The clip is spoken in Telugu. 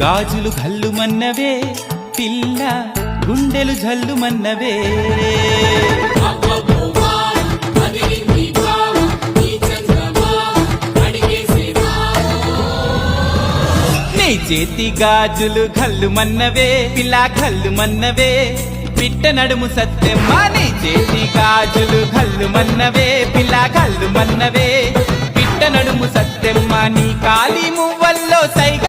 గాజులు ఘల్లుమన్నవే పిల్ల గుండెలు జల్లుమన్నవే నీ చేతి గాజులు ఘల్లుమన్నవే పిల్ల ఘల్లుమన్నవే పిట్ట నడుము సత్తెమ్మ నీ చేతి గాజులు ఘల్లుమన్నవే పిల్ల ఘల్లుమన్నవే పిట్ట నడుము సత్తెమ్మ నీ కాలి మువ్వల్లో సైగ